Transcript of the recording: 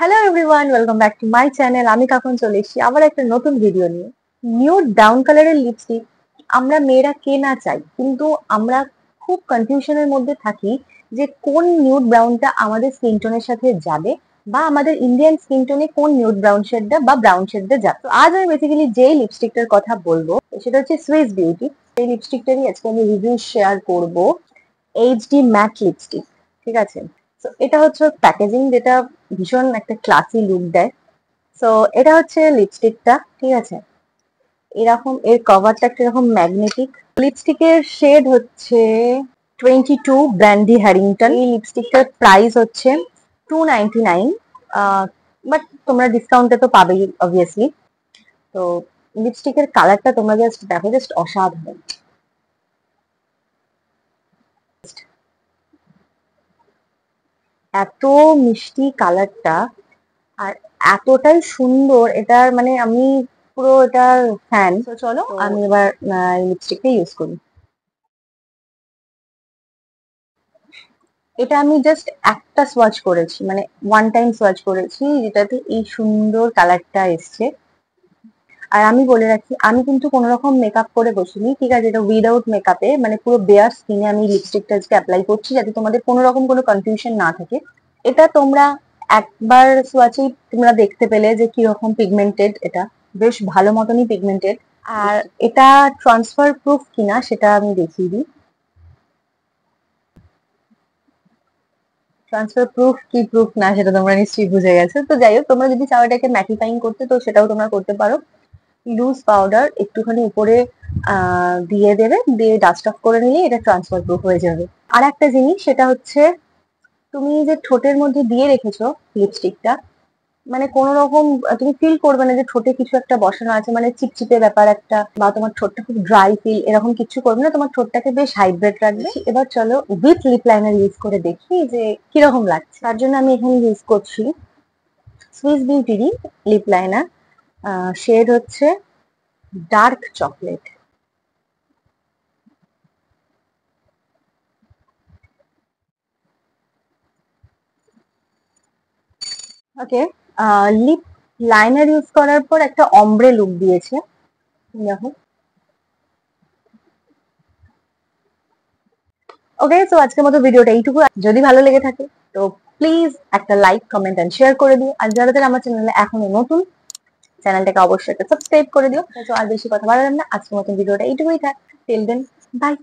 Hello everyone, welcome back to my channel. আমি কখন চলে এসেছি আবার একটা নতুন ভিডিও নিয়ে। নিউড ব্রাউন কালারের লিপস্টিক আমরা মেয়েরা কে না চাই, কিন্তু আমরা খুব কনফিউশনের মধ্যে থাকি যে কোন নিউড ব্রাউনটা আমাদের স্কিন টোনের সাথে যাবে, বা আমাদের ইন্ডিয়ান স্কিন টোনে কোন নিউড ব্রাউন শেডটা বা ব্রাউন শেডটা যাবে। তো আজ আমি বেসিক্যালি যে লিপস্টিকটার কথা বলবো সেটা হচ্ছে সুইস বিউটি। এই লিপস্টিকটারই আজকে আমি রিভিউ শেয়ার করব। এইচডি ম্যাট লিপস্টিক, ঠিক আছে। তো এটা হচ্ছে প্যাকেজিং, যেটা ভীষণ একটা ক্লাসি লুক দেয়। তো এটা হচ্ছে লিপস্টিকটা, ঠিক আছে। এরকম এর কভারটা একটা এরকম ম্যাগনেটিক। লিপস্টিকের শেড হচ্ছে 22 ব্র্যান্ডি হ্যারিংটন। এই লিপস্টিকটার প্রাইস হচ্ছে 299। বাট তোমরা ডিসকাউন্টে তো পাবেই অবভিয়াসলি। তো লিপস্টিকের কালারটা তোমরা জাস্ট দেখো, জাস্ট অসাধারণ। এত মিষ্টি কালারটা, আর এতটাই সুন্দর এটার, মানে আমি পুরো এটার ফ্যান। তো চলো আমি এবার লিপস্টিকটা ইউজ করি। এটা আমি জাস্ট একটা সোয়াচ করেছি, মানে ওয়ান টাইম সোয়াচ করেছি, যেটাতে এই সুন্দর কালারটা এসছে। আর আমি বলে রাখি, আমি কিন্তু কোনো রকম মেকআপ করে বসিনি, ঠিক আছে। এটা উইদাউট মেকআপে, মানে পুরো বেয়ার স্কিনে আমি লিপস্টিকটা আজকে অ্যাপ্লাই করছি, যাতে তোমাদের কোনো রকম কোনো কনফিউশন না থাকে। এটা তোমরা একবার সোয়াচেই তোমরা দেখতে পেলে যে কিরকম পিগমেন্টেড। এটা বেশ ভালো মতনই পিগমেন্টেড। আর এটা ট্রান্সফার প্রুফ কিনা সেটা আমি দেখিয়ে দিই। ট্রান্সফার প্রুফ কি প্রুফ না সেটা তোমরা নিশ্চয়ই বুঝে গেছো। তো যাই হোক, তোমরা যদি চাও এটাকে ম্যাটিফাইং করতে, তো সেটাও তোমরা করতে পারো। লুজ পাউডার একটুখানি উপরে দিয়ে দেবে, দিয়ে ডাস্ট অফ করে নিলে এটা ট্রান্সফার প্রুফ হয়ে যাবে। আর একটা জিনিস, সেটা হচ্ছে তুমি যে ঠোঁটের মধ্যে দিয়ে রেখেছো লিপস্টিকটা, মানে কোন রকম তুমি ফিল করবে না যে ঠোঁটে কিছু একটা বসানো আছে, মানে চিপচিপে ব্যাপার একটা, বা তোমার ঠোঁটটা খুব ড্রাই ফিল, এরকম কিছু করবে না। তোমার ঠোঁটটাকে বেশ হাইড্রেট রাখবে। এবার চলো উইথ লিপ লাইনার ইউজ করে দেখি যে কিরকম লাগছে। তার জন্য আমি এখানে ইউজ করছি সুইস বিউটিরই লিপ লাইনার। শেড হচ্ছে ডার্ক চকলেট। ওকে, লিপ লাইনার ইউজ করার পর একটা অমব্রে লুক দিয়েছে, দেখো। ওকে, তো আজকের মতো ভিডিওটা এইটুকু। যদি ভালো লেগে থাকে তো প্লিজ একটা লাইক, কমেন্ট এন্ড শেয়ার করে দিও। আর যারা যারা আমার চ্যানেলে এখনো নতুন, চ্যানেলটাকে অবশ্যই একটা সাবস্ক্রাইব করে দিও। তো আর বেশি কথা বাড়ালাম না, আজকের মতো ভিডিওটা এইটুকুই থাক। Till then, by.